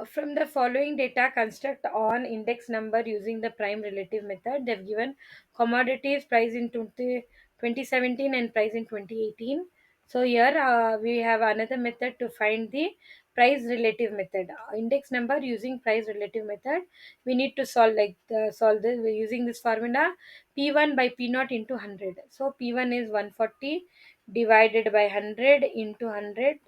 From the following data, construct on index number using the prime relative method. They've given commodities price in 2017 and price in 2018. So here we have another method to find the price relative method. Index number using price relative method. We need to solve this. We're using this formula P1 by P naught into 100. So P1 is 140 divided by 100 into 100.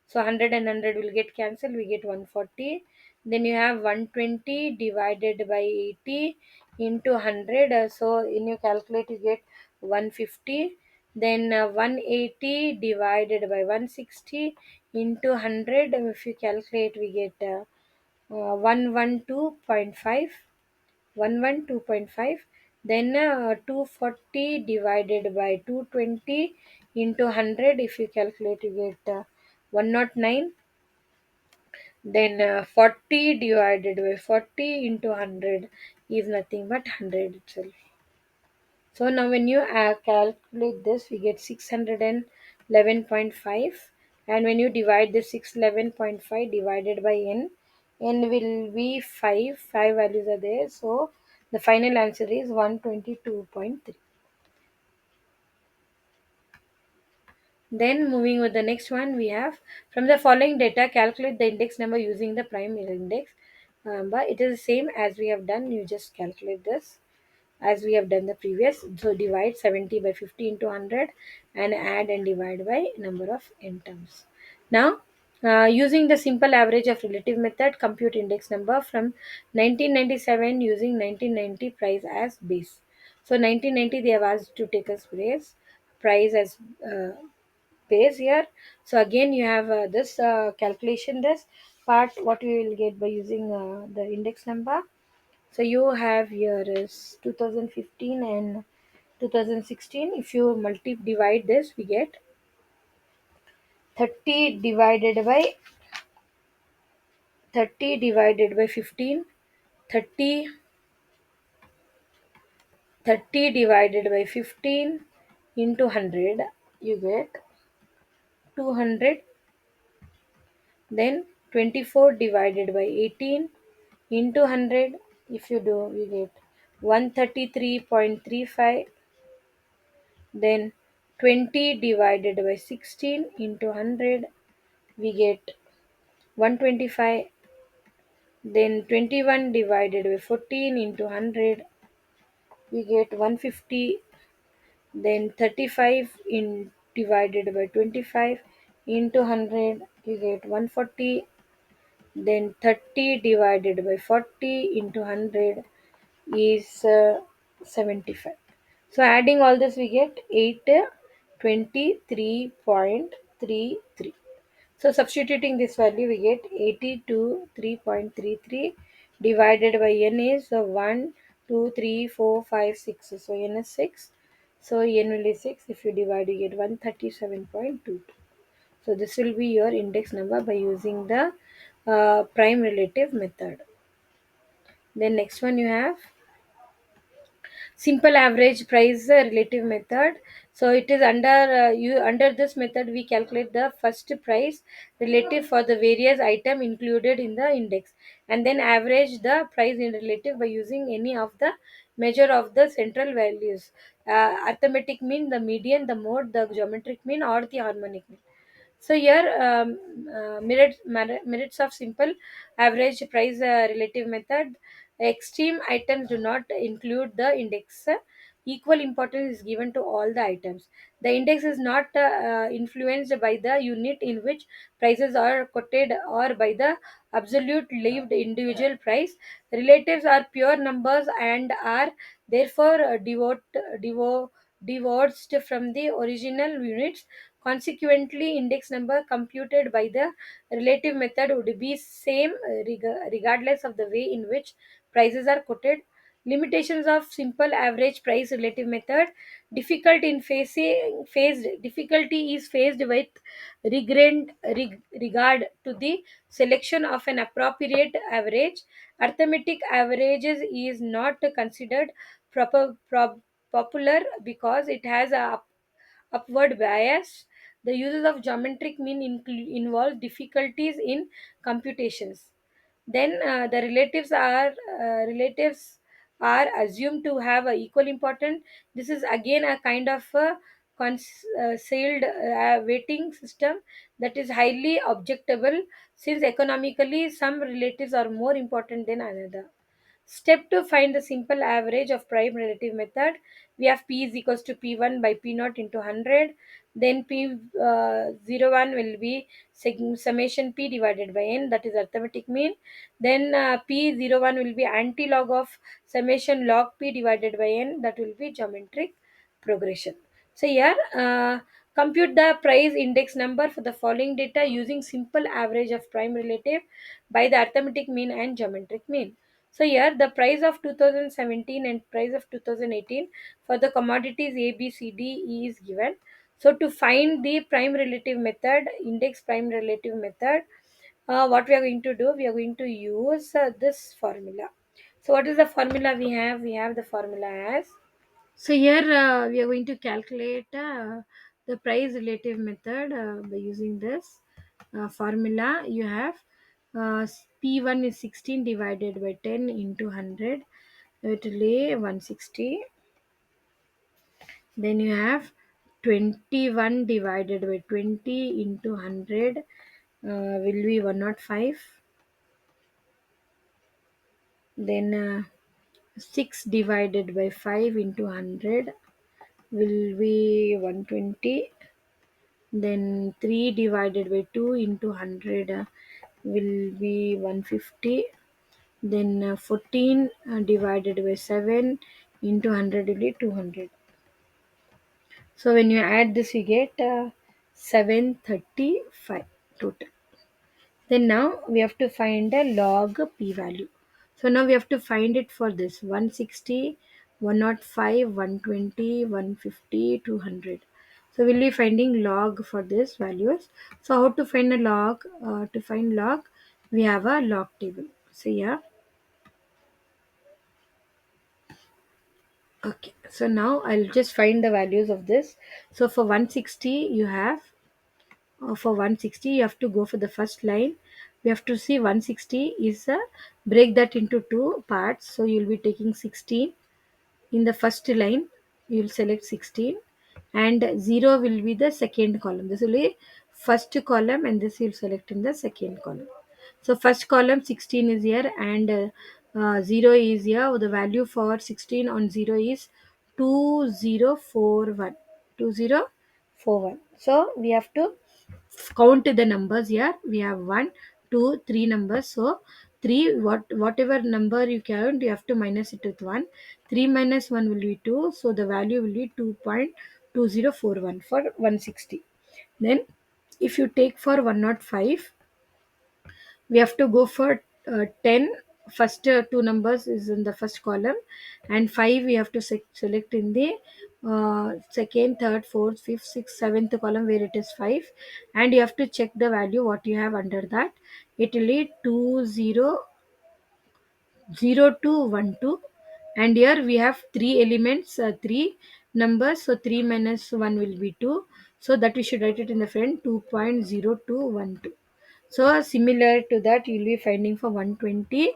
So 100 and 100 will get cancelled. We get 140. Then you have 120 divided by 80 into 100. So in your calculate you get 150. Then 180 divided by 160 into 100. If you calculate, we get 112.5. 112.5. Then 240 divided by 220 into 100. If you calculate, you get 109. Then 40 divided by 40 into 100 is nothing but 100 itself. So now when you calculate this, we get 611.5. And when you divide this 611.5 divided by n will be 5. 5 values are there. So the final answer is 122.3. Then moving with the next one, we have from the following data, calculate the index number using the prime index. But it is the same as we have done. You just calculate this as we have done the previous. So divide 70 by 50 into 100 and add and divide by number of n terms. Now, using the simple average of relative method, compute index number from 1997 using 1990 price as base. So 1990 they have asked to take as price as base here. So again you have this calculation, this part what we will get by using the index number. So you have here is 2015 and 2016. If you divide this, we get 30 divided by 15. 30 30 divided by 15 into 100, you get 200. Then 24 divided by 18 into 100, if you do, you get 133.35. Then 20 divided by 16 into 100, we get 125. Then 21 divided by 14 into 100, we get 150. Then 35 in divided by 25 into 100, you get 140. Then 30 divided by 40 into 100 is 75. So adding all this, we get 823.33. So substituting this value, we get 823.33 divided by n is 1, 2, 3, 4, 5, 6. So n is 6. So n will be 6. If you divide, you get 137.22. So this will be your index number by using the prime relative method. Then next one you have simple average price relative method. So it is under this method we calculate the first price relative for the various item included in the index, and then average the price in relative by using any of the measure of the central values, arithmetic mean, the median, the mode, the geometric mean, or the harmonic mean. So here merits of simple average price relative method. Extreme items do not include the index. Equal importance is given to all the items. The index is not influenced by the unit in which prices are quoted or by the absolute lived individual price. Relatives are pure numbers and are therefore divorced from the original units. Consequently, index number computed by the relative method would be same regardless of the way in which prices are quoted. Limitations of simple average price relative method. Difficulty is faced with regard to the selection of an appropriate average. Arithmetic averages is not considered popular because it has a upward bias. The uses of geometric mean involve difficulties in computations. Then relatives are assumed to have a equal importance. This is again a kind of a concealed weighting system that is highly objectable, since economically some relatives are more important than another. Step to find the simple average of prime relative method. We have P is equals to P1 by P naught into 100. Then P01 will be summation P divided by N, that is arithmetic mean. Then P01 will be anti-log of summation log P divided by N, that will be geometric progression. So here, compute the price index number for the following data using simple average of prime relative by the arithmetic mean and geometric mean. So here the price of 2017 and price of 2018 for the commodities A, B, C, D, E is given. So to find the prime relative method, index prime relative method, what we are going to do, we are going to use this formula. So what is the formula we have? We have the formula as, so here we are going to calculate the price relative method by using this formula. You have P1 is 16 divided by 10 into 100. It will be 160. Then you have 21 divided by 20 into 100 will be 105. Then 6 divided by 5 into 100 will be 120. Then 3 divided by 2 into 100 will be 150. Then 14 divided by 7 into 100 will be 200. So when you add this, you get 735 total. Then now we have to find a log p value. So now we have to find it for this 160, 105, 120, 150, 200. So we'll be finding log for these values. So how to find a log? To find log, we have a log table. So yeah. Okay. So now I'll just find the values of this. So for 160, you have for 160 you have to go for the first line. We have to see 160 is break that into two parts, so you'll be taking 16 in the first line. You'll select 16 and 0 will be the second column. This will be first column and this you'll select in the second column. So first column 16 is here and 0 is here. The value for 16 on 0 is 2041. 2041. So we have to count the numbers here. We have one, two, three numbers. So three, whatever number you count, you have to minus it with one. Three minus one will be two. So the value will be 2.2041 for 160. Then if you take for 105, we have to go for 10. First two numbers is in the first column and 5 we have to select in the second, third, fourth, fifth, sixth, seventh column where it is 5, and you have to check the value what you have under that. It will be 200212, and here we have three elements, three numbers, so 3 minus 1 will be 2, so that we should write it in the front 2.0212. So similar to that, you'll be finding for 120.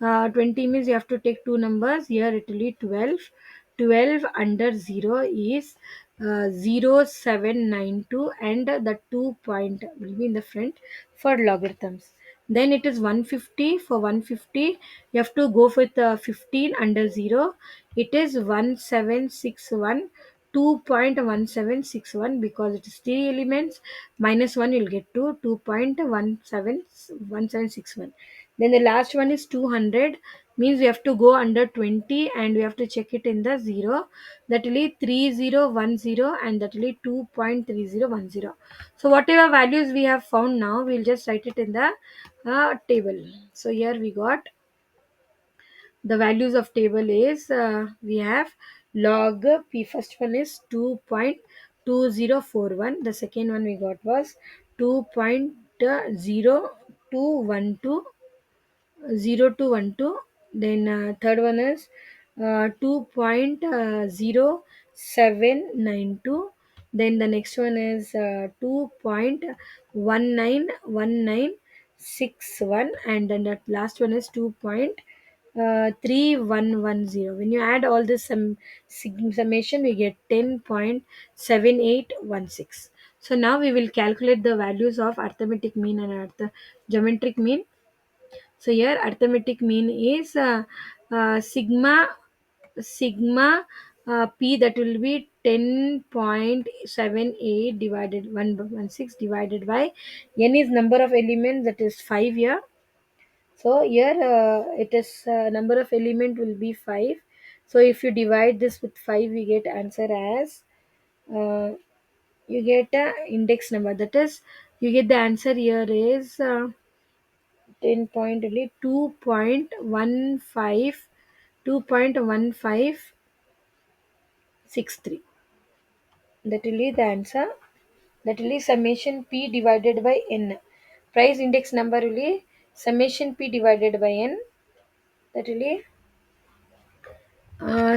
20 means you have to take two numbers. Here it will be 12. 12 under 0 is 0792, and the 2 point will be in the front for logarithms. Then it is 150. For 150, you have to go with 15 under 0. It is 1761. 2.1761, because it is three elements, minus 1 you'll get to 2.1761. Then the last one is 200, means we have to go under 20 and we have to check it in the 0, that will be 3010, and that will be 2.3010. So whatever values we have found, now we'll just write it in the table. So here we got the values of table is, we have log p, first one is 2.2041, the second one we got was 2.0212, 0212. Then third one is 2.0792. Then the next one is 2.1919. 2.61, and then the last one is 2.3110. When you add all this summation, we get 10.7816. So now we will calculate the values of arithmetic mean and geometric mean. So here arithmetic mean is sigma p, that will be 10.78 divided 116 divided by n is number of elements, that is 5 here. So here it is number of element will be 5. So if you divide this with 5, we get answer as uh, you get a index number, that is you get the answer here is 10 point only 2.15 2.1563. That will be the answer. That will be summation p divided by n. Price index number will be summation p divided by n. That will be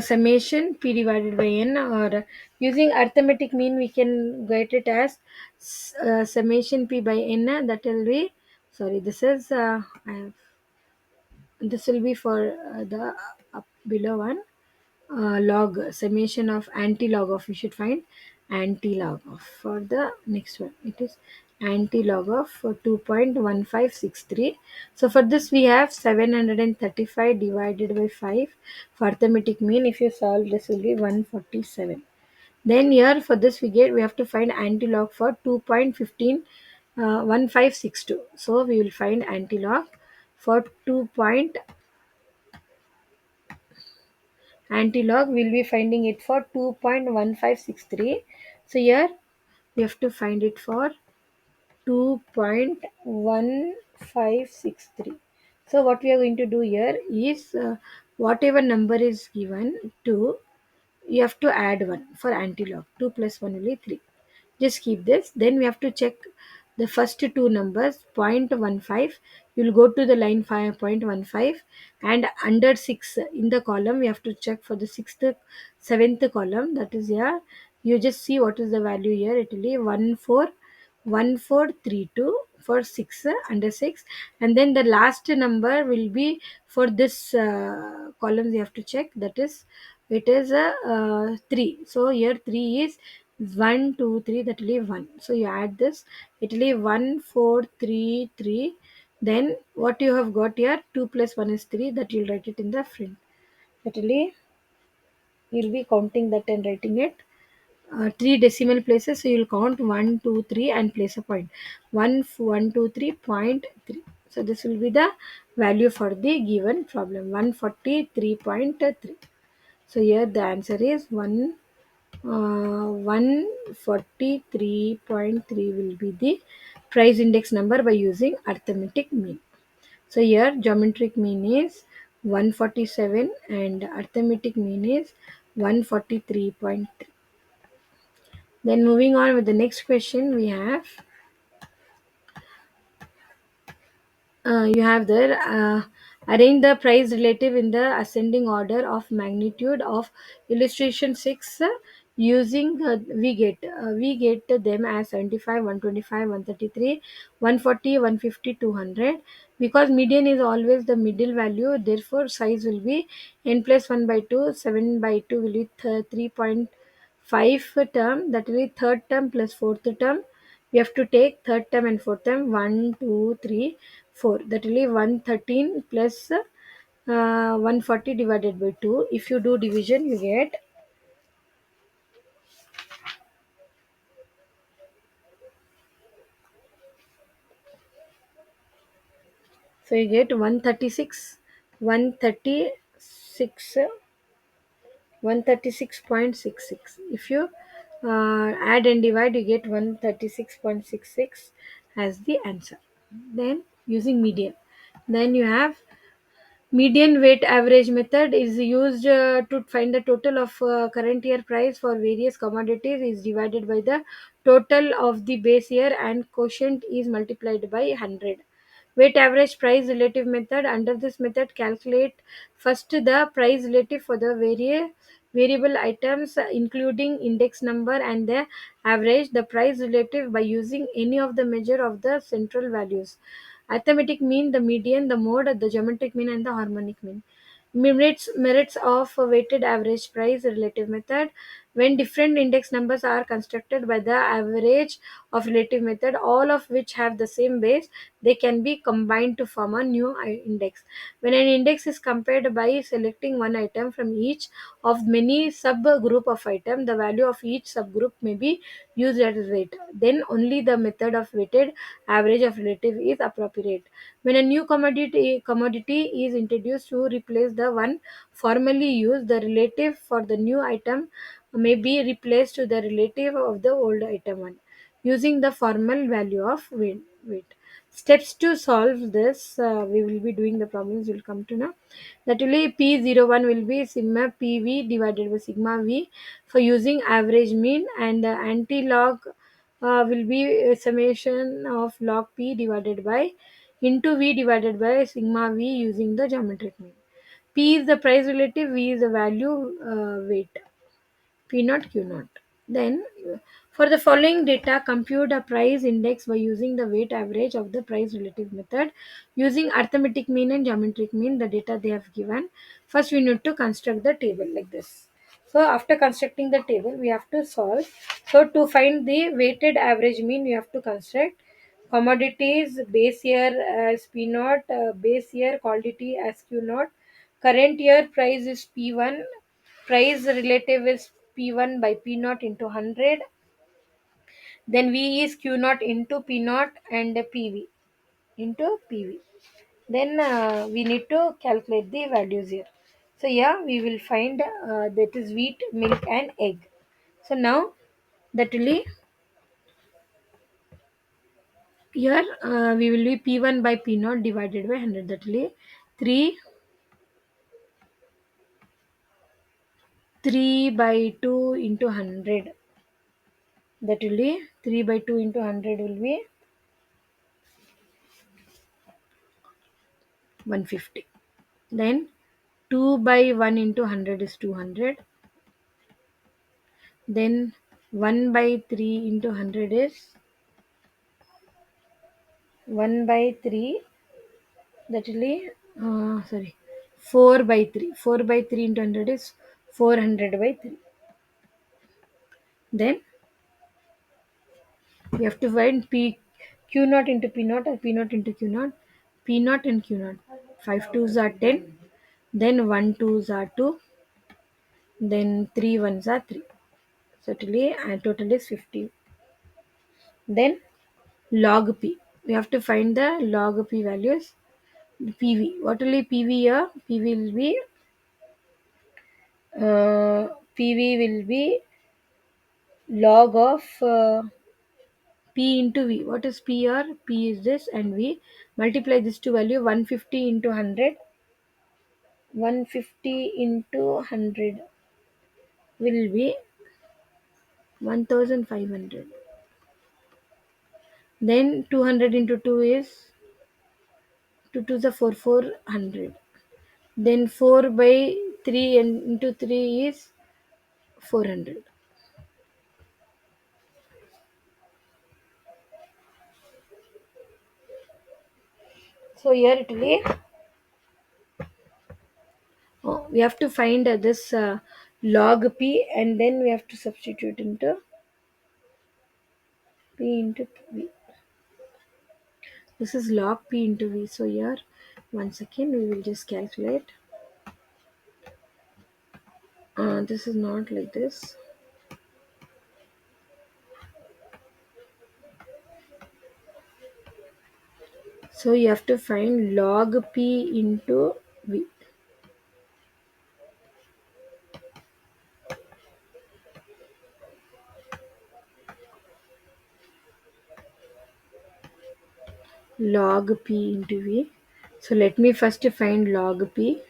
summation p divided by n, or using arithmetic mean we can get it as summation p by n. That will be, sorry, this is this will be for the below one, log summation of anti-log of, we should find anti-log of. For the next one, it is anti-log of 2.1563. So for this we have 735 divided by 5 for arithmetic mean. If you solve this will be 147. Then here for this we have to find anti-log for 2.15 1562. So we will find anti-log for 2 anti-log, we'll be finding it for 2.1563. So here we have to find it for 2.1563. So what we are going to do here is whatever number is given to, you have to add 1 for anti-log. 2 plus 1 will be 3. Just keep this. Then we have to check the first two numbers, 0.15. You'll go to the line 5.15, and under 6 in the column, we have to check for the sixth, seventh column. That is here. You just see what is the value here. It will be 1432 for 6, under 6, and then the last number will be for this columns you have to check, that is it is a 3. So here 3 is 1 2 3, that will be 1. So you add this, it will be 1433. Then what you have got here, 2 plus 1 is 3, that you'll write it in the front. That will be, you'll be counting that and writing it three decimal places. So you'll count 1 2 3 and place a point. 1 1 2 3.3. So this will be the value for the given problem, 143.3. So here the answer is 143.3 will be the price index number by using arithmetic mean. So here geometric mean is 147 and arithmetic mean is 143.3. Then moving on with the next question, we have you have there arrange the price relative in the ascending order of magnitude of illustration 6 using we get them as 75, 125, 133, 140, 150, 200. Because median is always the middle value, therefore size will be n plus 1 by 2, 7 by 2 will be 3.5 term, that will be third term plus fourth term. We have to take third term and fourth term, 1 2 3 4, that will be 113 plus 140 divided by 2. If you do division, you get, so you get 136, 136, 136.66. If you add and divide, you get 136.66 as the answer. Then using median, then you have median weight average method is used to find the total of current year price for various commodities is divided by the total of the base year and quotient is multiplied by 100. Weight average price relative method. Under this method, calculate first the price relative for the variable items including index number and the average the price relative by using any of the measure of the central values. Arithmetic mean, the median, the mode, the geometric mean, and the harmonic mean. Merits of a weighted average price relative method. When different index numbers are constructed by the average of relative method, all of which have the same base, they can be combined to form a new index. When an index is compared by selecting one item from each of many subgroup of item, the value of each subgroup may be used as weight. Then only the method of weighted average of relative is appropriate. When a new commodity is introduced to replace the one formerly used, the relative for the new item may be replaced to the relative of the old item one using the formal value of weight. Steps to solve this, we will be doing the problems, will come to know. That will be P01 will be sigma PV divided by sigma V for using average mean, and the anti-log will be a summation of log P divided by into V divided by sigma V using the geometric mean. P is the price relative, V is the value weight. P naught Q naught. Then, for the following data, compute a price index by using the weight average of the price relative method using arithmetic mean and geometric mean, the data they have given. First, we need to construct the table like this. So, after constructing the table, we have to solve. So, to find the weighted average mean, we have to construct commodities base year as P naught, base year quantity as Q naught, current year price is P1, price relative is P1 by P naught into 100, then V is Q naught into P naught and PV into PV. Then we need to calculate the values here. So yeah, we will find that is wheat, milk and egg. So now that will be here, we will be P1 by P naught divided by 100, that will be 3 3 by 2 into 100, that will be 3 by 2 into 100 will be 150. Then 2 by 1 into 100 is 200. Then 1 by 3 into 100 is 1 by 3, that will be, sorry, 4 by 3. 4 by 3 into 100 is 400 by 3. Then we have to find Q naught into P naught or P naught into Q naught. P naught and Q naught. 5 twos are 10. Then 1 twos are 2. Then 3 ones are 3. So total is 50. Then log P. We have to find the log P values. PV. What will be PV here? PV will be PV will be log of P into V. What is P here? P is this and V. Multiply this to value 150 into 100. 150 into 100 will be 1500. Then 200 into 2 is 2 to the 4 400. Then 4 by 3 and into 3 is 400. So here it will be, we have to find this log P, and then we have to substitute into P into V. This is log P into V. So here, once again, we will just calculate. This is not like this. So you have to find log P into V. Log P into V. So let me first find log P.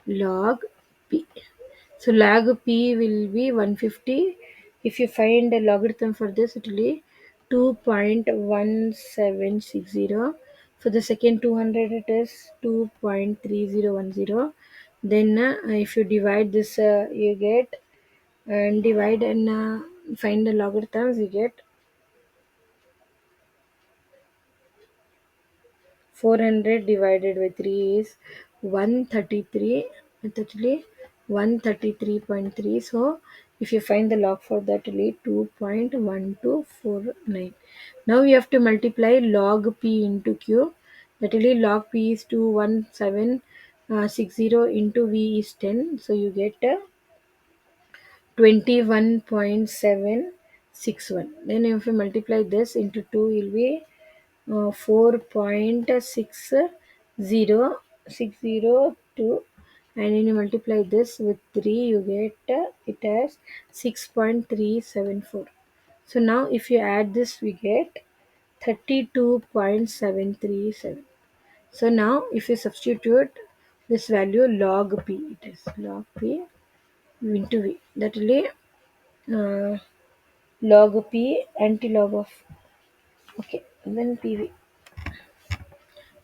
Log P. So log P will be 150. If you find a logarithm for this, it will be 2.1760. For the second 200, it is 2.3010. Then if you divide this, you get, and divide and find the logarithms, you get 400 divided by 3 is 133. It's actually 133.3. So if you find the log for that, it will be 2.1249. Now you have to multiply log p into q. That will be log p is 21760 into v is 10. So you get 21.761. Then if you multiply this into 2, it will be 4.60602, and when you multiply this with 3, you get it as 6.374. So now if you add this, we get 32.737. So now if you substitute this value log p, it is log p into v, that will be uh, log p anti-log of, okay, then pv,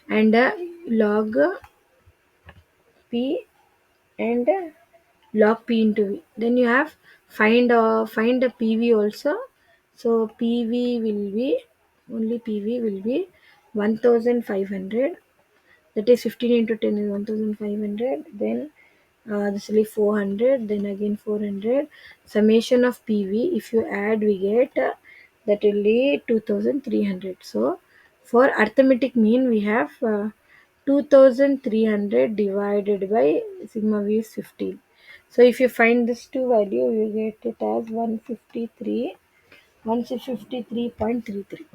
and log p and log p into v. Then you have find a pv also. So pv will be, only pv will be 1500. That is 15 into 10 is 1500. Then this will be 400, then again 400. Summation of pv, if you add, we get that will be 2300. So for arithmetic mean, we have 2300 divided by sigma v is 15. So if you find this two value, you get it as 153.33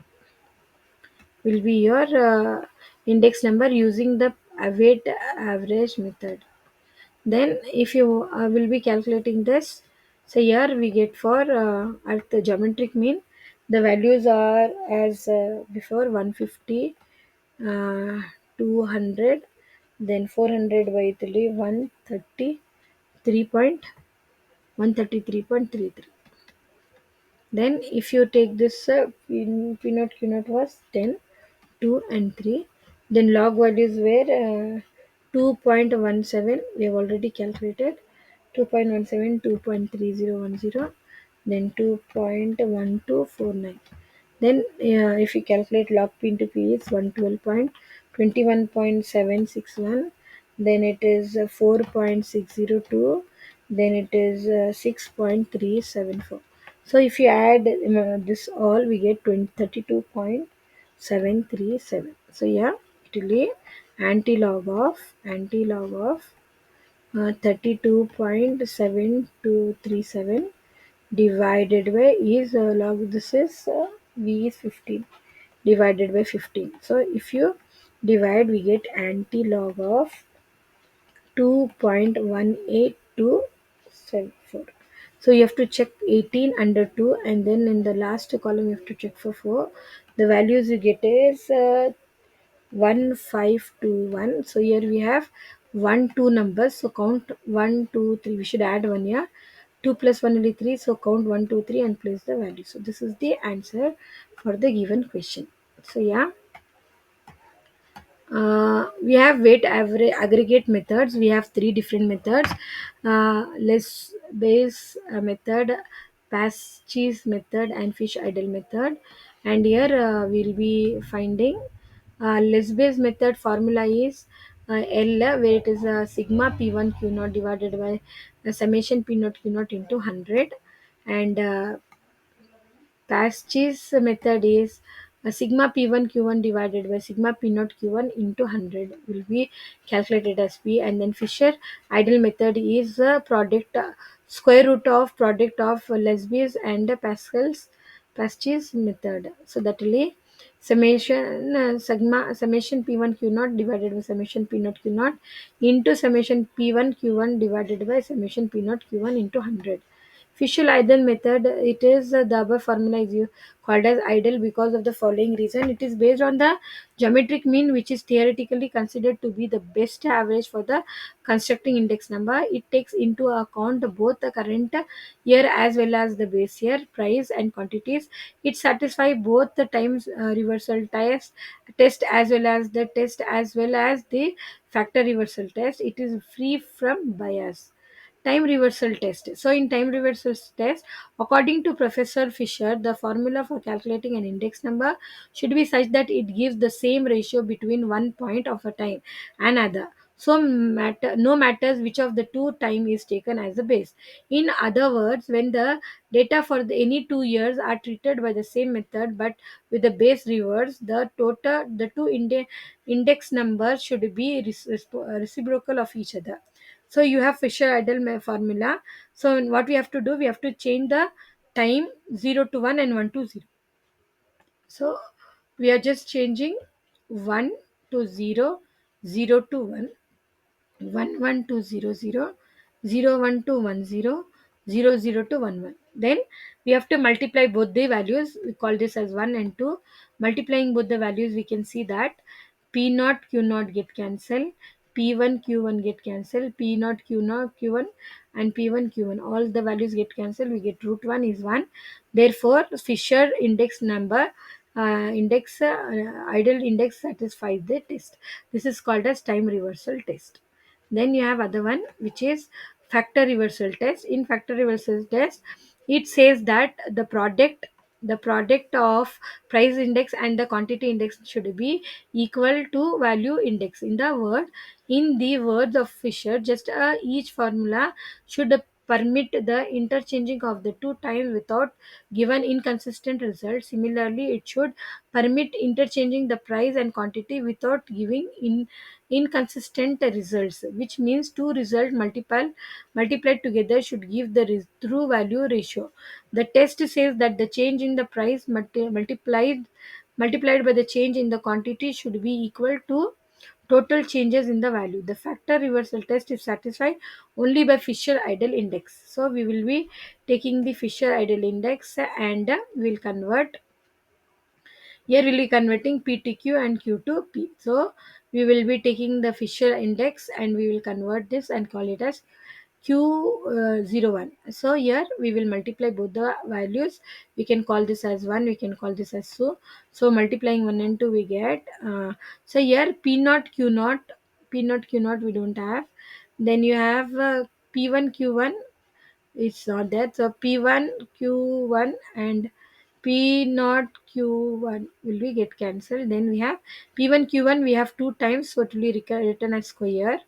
will be your index number using the weight average method. Then if you will be calculating this, so here we get for at the geometric mean, the values are as before 150, uh, 200, then 400 by 3, 133.33. Then if you take this P naught Q naught was 10, 2 and 3. Then log values were 2.17, we have already calculated. 2.17, 2.3010, then 2.1249. Then if you calculate log p into p is 112.21.761, then it is 4.602, then it is 6.374. So if you add this all, we get 32.737. So yeah, it will be anti-log of 32.7237 divided by is log, this is v is 15 divided by 15. So if you divide, we get anti-log of 2.18274. So you have to check 18 under 2, and then in the last column you have to check for 4. The values you get is 1521. So here we have 1 2 numbers, so count 1 2 3, we should add 1 here. 2 plus 1 will be 3, so count 1 2 3 and place the value. So this is the answer for the given question. So yeah, we have weight average aggregate methods. We have three different methods: less base method, pass cheese method, and fish idle method. And here we'll be finding less base method formula is L, where it is sigma p1 q naught divided by summation p naught q naught into 100, and Pasch's method is sigma p1 q1 divided by sigma p naught q1 into 100 will be calculated as p, and then Fisher ideal method is product square root of product of Lesbius and Pasch's method. So that will be summation p1 q naught divided by summation p naught q naught into summation p1 q1 divided by summation p naught q1 into 100. Fisher ideal method, it is the above formula is called as ideal because of the following reason. It is based on the geometric mean, which is theoretically considered to be the best average for the constructing index number. It takes into account both the current year as well as the base year, price and quantities. It satisfies both the times reversal test as well as the test as well as the factor reversal test. It is free from bias. Time reversal test. So in time reversal test, according to Professor Fisher, the formula for calculating an index number should be such that it gives the same ratio between one point of a time and other. So no matters which of the two time is taken as the base. In other words, when the data for any 2 years are treated by the same method but with the base reverse, the two index numbers should be reciprocal of each other. So you have Fisher Idle formula. So what we have to do, we have to change the time 0 to 1 and 1 to 0. So we are just changing 1 to 0, 0 to 1, 1 1 2 0 0, 0 1 to 1 0, 0 0 to 1 1. Then we have to multiply both the values. We call this as 1 and 2. Multiplying both the values, we can see that P naught Q naught get cancelled, P1 Q1 get cancelled, P naught Q1 and P1 Q1. All the values get cancelled. We get root 1 is 1. Therefore, Fisher index number idle index satisfies the test. This is called as time reversal test. Then you have other one which is factor reversal test. In factor reversal test, it says that the product of price index and the quantity index should be equal to value index. In the words of Fisher, just each formula should permit the interchanging of the two times without given inconsistent results. Similarly, it should permit interchanging the price and quantity without giving inconsistent results, which means two results multiplied together should give the true value ratio. The test says that the change in the price multiplied by the change in the quantity should be equal to total changes in the value. The factor reversal test is satisfied only by Fisher Idle index. So we will be taking the Fisher Idle index and we'll convert. Here we'll be converting P to Q and Q to P. So we will be taking the Fisher index and we will convert this and call it as Q01. So here we will multiply both the values. We can call this as 1, we can call this as 2. So multiplying 1 and 2 we get. So here P naught Q naught we don't have. Then you have P1 Q1, it's not that. So P1 Q1 and P naught Q1 will be get cancelled. Then we have P1 Q1 we have two times, so it will be written as square.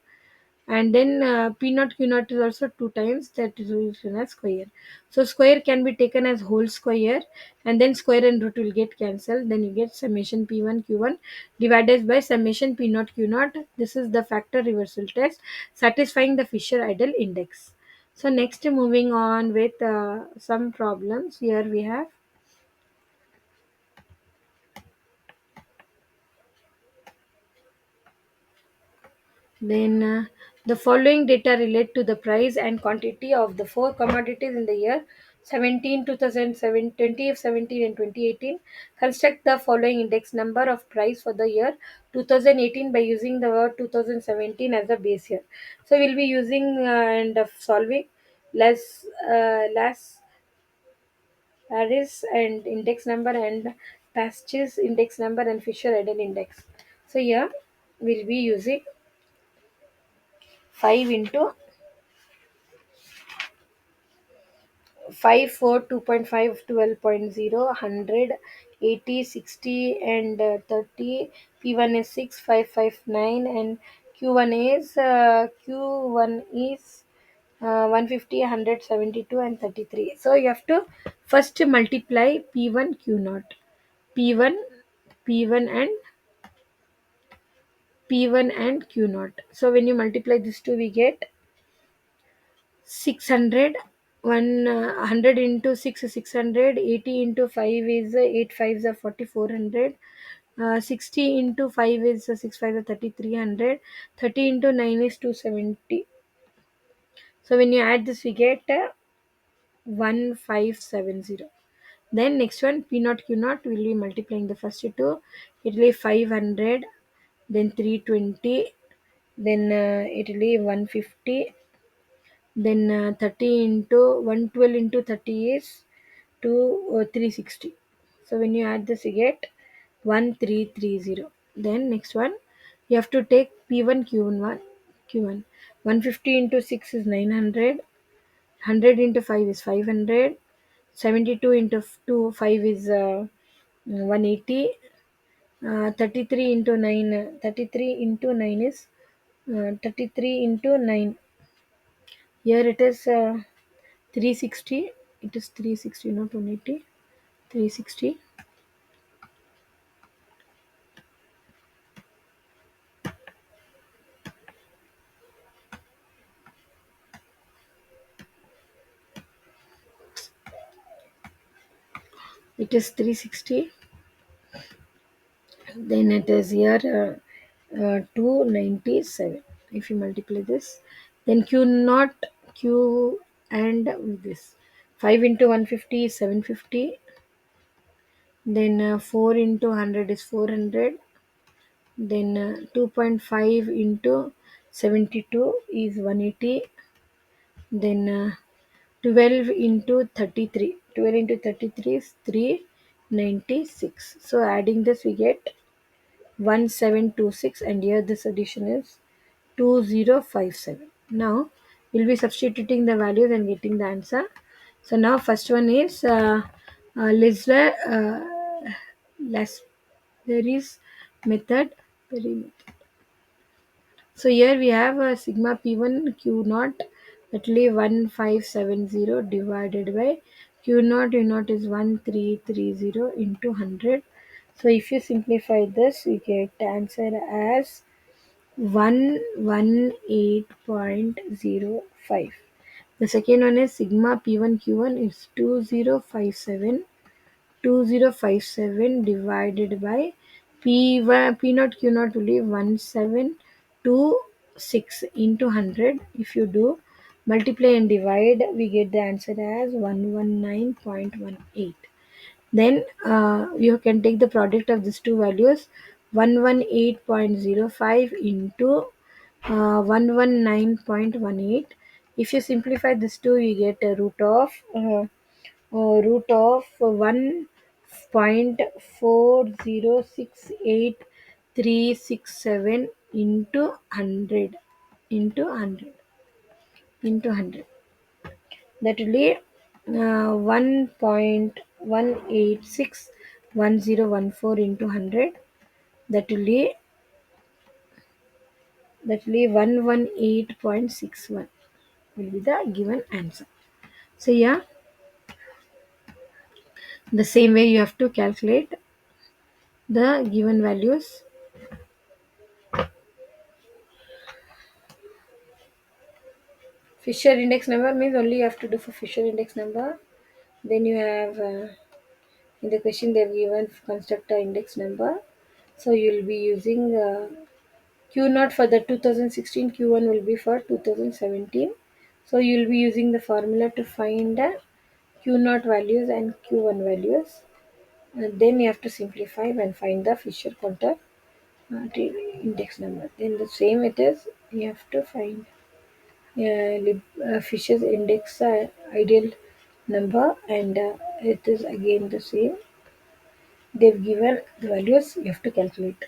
And then P naught Q naught is also two times, that is written as square. So square can be taken as whole square, and then square and root will get cancelled. Then you get summation P1 Q1 divided by summation P naught Q naught. This is the factor reversal test satisfying the Fisher Idle index. So next, moving on with some problems. Here we have. Then the following data relate to the price and quantity of the four commodities in the year 17, 2007, 2017 and 2018. Construct the following index number of price for the year 2018 by using the word 2017 as a base year. So we'll be using and solving less Paris and index number and Pasches index number and Fisher Eden index. So here we'll be using 5 into 5 4 2.5 12.0 100 80 60 and 30. P1 is 6559 and Q1 is 150 172 and 33. So you have to first multiply P1 Q naught, P1 P1 and P1 and Q naught. So when you multiply these two, we get 600. 100 into 6 is 600, 80 into 5 is 8 5s are 4400, 60 into 5 is 6 5s are 3300, 30 into 9 is 270. So when you add this, we get 1570. Then next one, P naught Q naught, will be multiplying the first two. It will be 500, then 320, then it will be 150. Then 30 into 112 into 30 is 360. So when you add this, you get 1330. Then next one, you have to take P1 Q1. 150 into 6 is 900. 100 into 5 is 500. 72 into 5 is 180. 33 into 9, 33 into 9 is 33 into 9. Here it is 360. It is 360, not 180. 360. It is 360. Then it is here 297. If you multiply this, then Q not Q and with this 5 into 150 is 750. Then 4 into 100 is 400. Then 2.5 into 72 is 180. Then 12 into 33. 12 into 33 is 396. So adding this we get 1726, and here this addition is 2057. Now we'll be substituting the values and getting the answer. So now first one is Lisler Lasperi's method. So here we have a sigma P1 Q naught, that will be 1570 divided by Q naught. U naught is 1330 into 100. So if you simplify this, we get answer as 118.05. The second one is sigma P1 Q1 is 2057 divided by P1 P naught Q naught will be 1726 into 100. If you do multiply and divide, we get the answer as 119.18. Then you can take the product of these two values, 118.05 into 119.18. If you simplify these two, you get a root of 1.4068367 into 100 into 100 into 100. That will be 1.1861014 into 100. That will be 118.61 will be the given answer. So yeah, the same way you have to calculate the given values. Fisher index number means only you have to do for Fisher index number. Then you have in the question they've given constructor index number. So you'll be using Q naught for the 2016, Q1 will be for 2017. So you'll be using the formula to find Q naught values and Q1 values. Then you have to simplify and find the Fisher counter index number. Then the same it is, you have to find Fisher's index ideal number, and it is again the same. They've given the values, you have to calculate.